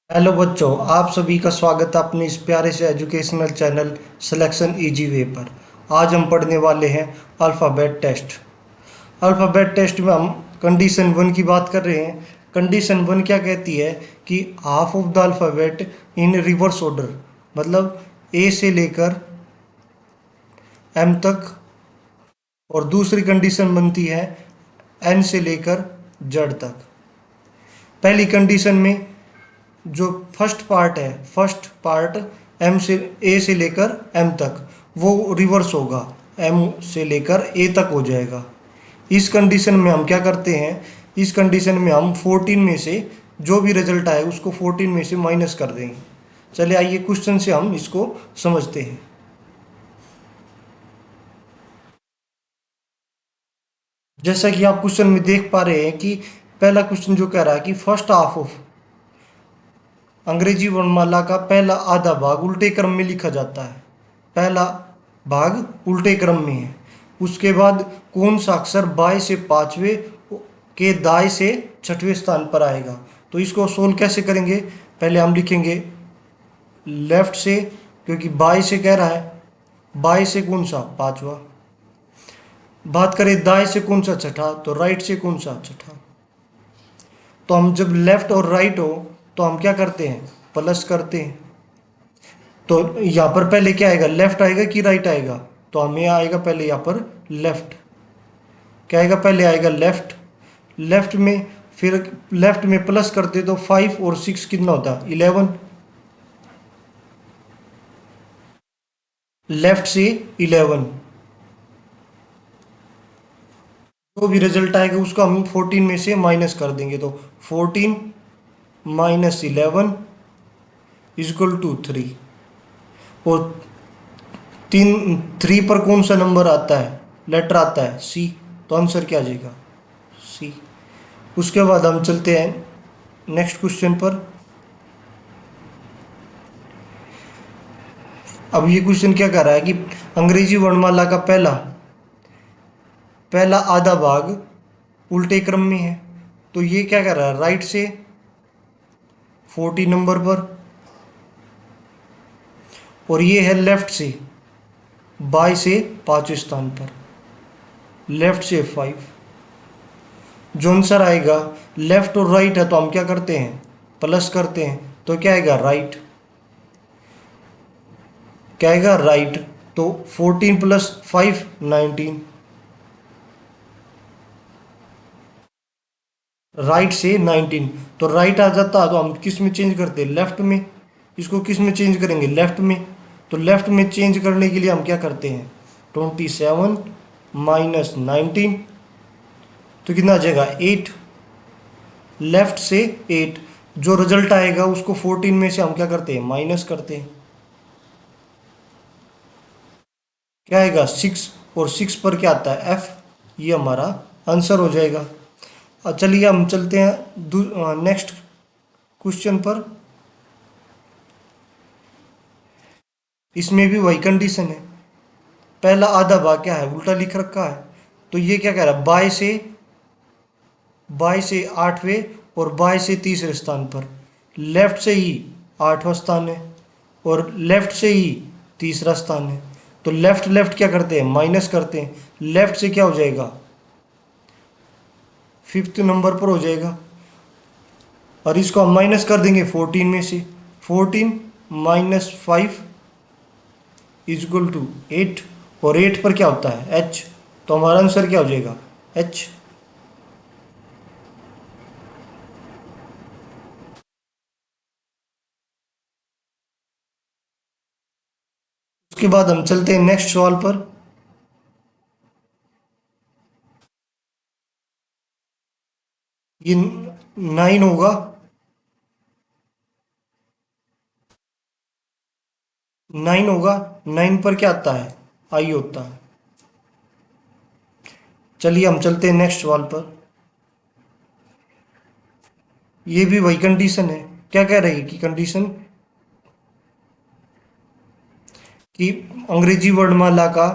Hello बच्चों, आप सभी का स्वागत है अपने इस प्यारे से educational channel selection easy way पर। आज हम पढ़ने वाले हैं अल्फ़ाबेट टेस्ट। अल्फ़ाबेट टेस्ट में हम कंडीशन वन की बात कर रहे हैं। कंडीशन वन क्या कहती है कि half of the alphabet in reverse order, मतलब ए से लेकर एम तक। और दूसरी कंडीशन बनती है एन से लेकर जेड तक। पहली कंडीशन में जो फर्स्ट पार्ट एम से ए से लेकर एम तक, वो रिवर्स होगा, एम से लेकर ए तक हो जाएगा। इस कंडीशन में हम क्या करते हैं, इस कंडीशन में हम 14 में से जो भी रिजल्ट आए उसको 14 में से माइनस कर देंगे। चले आइए क्वेश्चन से हम इसको समझते हैं। जैसा कि आप क्वेश्चन में देख पा रहे हैं कि पहला क्वेश्चन जो कह रहा है कि फर्स्ट हाफ ऑफ अंग्रेजी वर्णमाला का पहला आधा भाग उल्टे क्रम में लिखा जाता है। पहला भाग उल्टे क्रम में है। उसके बाद कौन सा अक्षर बाएं से पांचवें के दाएं से छठवें स्थान पर आएगा। तो इसको सोल्व कैसे करेंगे, पहले हम लिखेंगे लेफ्ट से, क्योंकि बाएं से कह रहा है, बाएं से कौन सा पांचवा। बात करें दाएं से कौन सा छठा, तो राइट से कौन सा छठा। तो हम जब लेफ्ट और राइट हो तो हम क्या करते हैं, प्लस करते हैं। तो यहाँ पर पहले क्या आएगा, लेफ्ट आएगा कि राइट आएगा, तो हमें आएगा पहले यहाँ पर लेफ्ट। क्या आएगा, पहले आएगा लेफ्ट। लेफ्ट में फिर लेफ्ट में प्लस करते तो 5 और 6 कितना होता है, 11। लेफ्ट से 11, जो भी रिजल्ट आएगा उसको हम 14 में से माइनस कर देंगे। तो 14 माइनस 11 इजक्वल टू 3। और तीन 3 पर कौन सा नंबर आता है, लेटर आता है सी। तो आंसर क्या आ जाएगा, सी। उसके बाद हम चलते हैं नेक्स्ट क्वेश्चन पर। अब ये क्वेश्चन क्या कर रहा है कि अंग्रेजी वर्णमाला का पहला पहला आधा भाग उल्टे क्रम में है। तो ये क्या कर रहा है, राइट से 40 नंबर पर, और ये है लेफ्ट से बाई से पांचवें स्थान पर, लेफ्ट से 5। जो आंसर आएगा, लेफ्ट और राइट है तो हम क्या करते हैं, प्लस करते हैं। तो क्या आएगा, राइट। क्या आएगा, राइट। तो 14 प्लस 5 19। राइट से 19। तो राइट आ जाता तो हम किस में चेंज करते, लेफ्ट में। इसको किस में चेंज करेंगे, लेफ्ट में। तो लेफ्ट में चेंज करने के लिए हम क्या करते हैं, 27 माइनस 19, तो कितना आ जाएगा, 8। लेफ्ट से 8, जो रिजल्ट आएगा उसको 14 में से हम क्या करते हैं, माइनस करते हैं। क्या आएगा, 6। और 6 पर क्या आता है, एफ। ये हमारा आंसर हो जाएगा। चलिए हम चलते हैं नेक्स्ट क्वेश्चन पर। इसमें भी वही कंडीशन है। पहला आधा भाग क्या है, उल्टा लिख रखा है। तो ये क्या कह रहा है, बाएं से आठवें और बाएं से तीसरे स्थान पर। लेफ्ट से ही आठवां स्थान है और लेफ्ट से ही तीसरा स्थान है। तो लेफ्ट लेफ्ट क्या करते हैं, माइनस करते हैं। लेफ्ट से क्या हो जाएगा, फिफ्थ नंबर पर हो जाएगा, और इसको हम माइनस कर देंगे 14 में से। 14 माइनस 5 इजक्वल टू 8। और 8 पर क्या होता है, एच। तो हमारा आंसर क्या हो जाएगा, एच। उसके बाद हम चलते हैं नेक्स्ट सवाल पर। ये 9 होगा। 9 होगा। 9 पर क्या आता है, आई होता है। चलिए हम चलते हैं नेक्स्ट सवाल पर। ये भी वही कंडीशन है। क्या कह रही है कि कंडीशन कि अंग्रेजी वर्णमाला का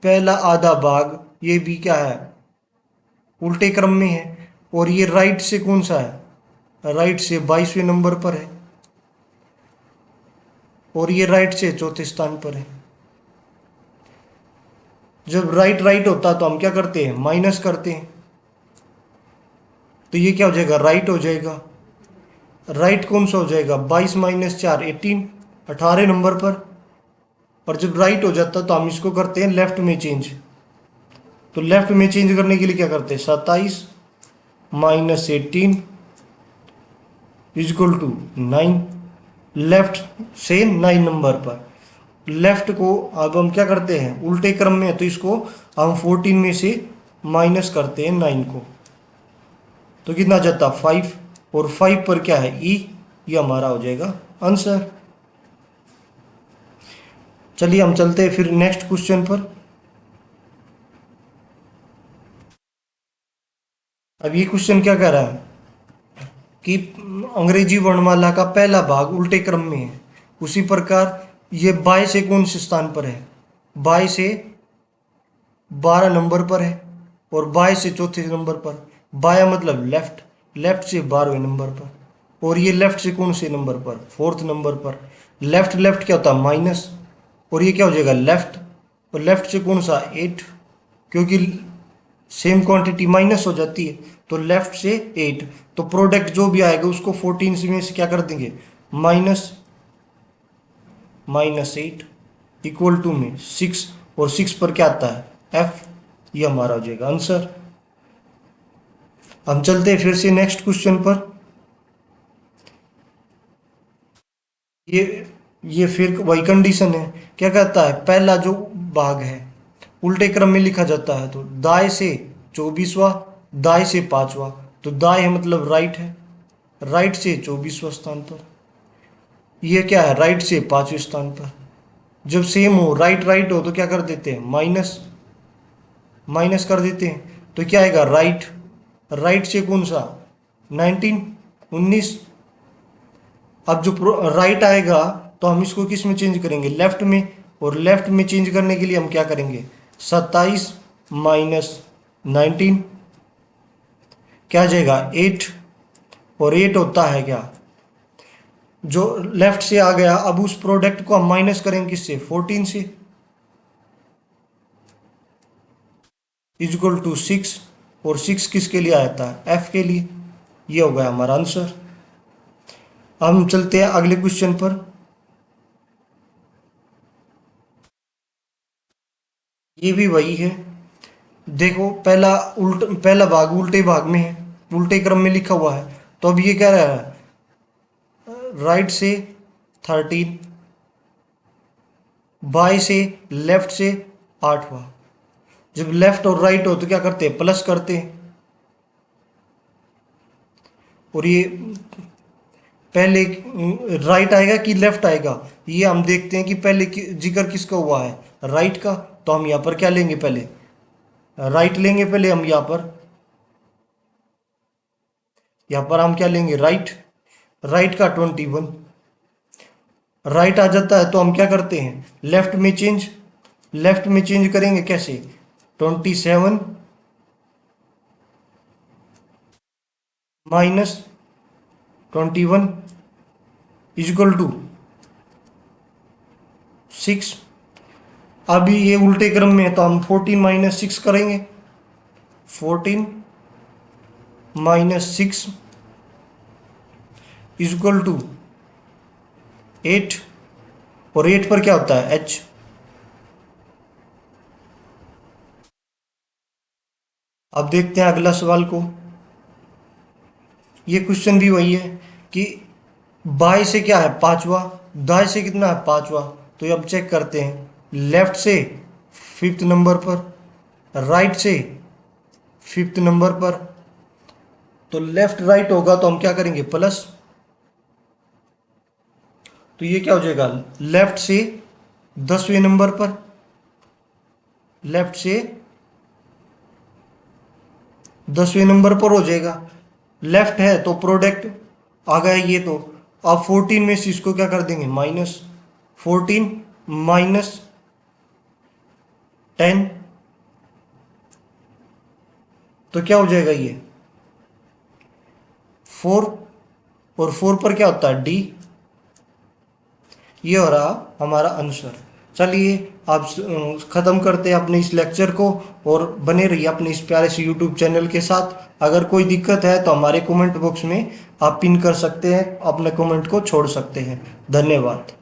पहला आधा भाग ये भी क्या है, उल्टे क्रम में है। और ये राइट से कौन सा है, राइट से 22वें नंबर पर है। और ये राइट से चौथे स्थान पर है। जब राइट राइट होता है तो हम क्या करते हैं, माइनस करते हैं। तो ये क्या हो जाएगा, राइट हो जाएगा। राइट कौन सा हो जाएगा, 22 - 4 18, 18 नंबर पर। और जब राइट हो जाता है तो हम इसको करते हैं लेफ्ट में चेंज। तो लेफ्ट में चेंज करने के लिए क्या करते हैं, 27 - 18 इजक्वल टू 9। लेफ्ट से 9 नंबर पर। लेफ्ट को अब हम क्या करते हैं, उल्टे क्रम में है तो इसको हम 14 में से माइनस करते हैं 9 को। तो कितना जाता, 5। और 5 पर क्या है, ई। ये हमारा हो जाएगा आंसर। चलिए हम चलते हैं फिर नेक्स्ट क्वेश्चन पर। अब ये क्वेश्चन क्या कह रहा है कि अंग्रेजी वर्णमाला का पहला भाग उल्टे क्रम में है, उसी प्रकार ये बाय से कौन से स्थान पर है, बाय से 12 नंबर पर है और बाय से चौथे नंबर पर। बाया मतलब लेफ्ट, लेफ्ट से 12वें नंबर पर। और ये लेफ्ट से कौन से नंबर पर, 4th नंबर पर। लेफ्ट लेफ्ट क्या होता है, माइनस। और ये क्या हो जाएगा, लेफ्ट। और लेफ्ट से कौन सा, 8, क्योंकि सेम क्वांटिटी माइनस हो जाती है। तो लेफ्ट से 8, तो प्रोडक्ट जो भी आएगा उसको 14 में से क्या कर देंगे, माइनस -8 इक्वल टू में 6। और 6 पर क्या आता है, एफ। ये हमारा हो जाएगा आंसर। हम चलते हैं फिर से नेक्स्ट क्वेश्चन पर। ये ये फिर वही कंडीशन है। क्या कहता है, पहला जो भाग है उल्टे क्रम में लिखा जाता है, तो दाएं से 24वां, दाएं से 5वां। तो दाएं है मतलब राइट है, राइट से 24वां स्थान पर। ये क्या है, राइट से 5वें स्थान पर। जब सेम हो, राइट राइट हो, तो क्या कर देते हैं, माइनस माइनस कर देते हैं। तो क्या आएगा, राइट। राइट से कौन सा, 19 19। अब जो राइट आएगा तो हम इसको किस में चेंज करेंगे, लेफ्ट में। और लेफ्ट में चेंज करने के लिए हम क्या करेंगे, 27 - 19 क्या आ जाएगा, 8। और 8 होता है क्या, जो लेफ्ट से आ गया, अब उस प्रोडक्ट को हम माइनस करेंगे किससे, 14 से, इजक्वल टू 6। और 6 किसके लिए आया था, एफ के लिए। ये हो गया हमारा आंसर। हम चलते हैं अगले क्वेश्चन पर। ये भी वही है। देखो पहला भाग उल्टे भाग में है, उल्टे क्रम में लिखा हुआ है। तो अब ये कह रहा है राइट से 13, बाय से, लेफ्ट से 8वां। जब लेफ्ट और राइट हो तो क्या करते हैं, प्लस करते हैं। और ये पहले राइट आएगा कि लेफ्ट आएगा, ये हम देखते हैं कि पहले जिक्र किसका हुआ है, राइट का। तो हम यहाँ पर क्या लेंगे, पहले राइट लेंगे। पहले हम यहाँ पर हम क्या लेंगे, राइट। राइट का 21 राइट आ जाता है तो हम क्या करते हैं, लेफ्ट में चेंज। लेफ्ट में चेंज करेंगे कैसे, 27 -21 इजक्वल टू 6। अभी ये उल्टे क्रम में है तो हम 14 - 6 करेंगे। 14 - 6 इजक्वल टू 8। और 8 पर क्या होता है, एच। अब देखते हैं अगला सवाल को। ये क्वेश्चन भी वही है कि बाय से क्या है, 5वां, दाएं से कितना है, 5वां। तो ये अब चेक करते हैं, लेफ्ट से 5th नंबर पर, राइट से 5th नंबर पर। तो लेफ्ट राइट होगा तो हम क्या करेंगे, प्लस। तो ये क्या हो जाएगा, लेफ्ट से 10वें नंबर पर, लेफ्ट से 10वें नंबर पर हो जाएगा। लेफ्ट है तो प्रोडक्ट आ गया ये। तो आप 14 में से इसको क्या कर देंगे, माइनस। 14 -10 तो क्या हो जाएगा, ये 4। और 4 पर क्या होता है, डी। ये हो रहा हमारा आंसर। चलिए आप ख़त्म करते हैं अपने इस लेक्चर को, और बने रहिए अपने इस प्यारे से यूट्यूब चैनल के साथ। अगर कोई दिक्कत है तो हमारे कमेंट बॉक्स में आप पिन कर सकते हैं, अपने कमेंट को छोड़ सकते हैं। धन्यवाद।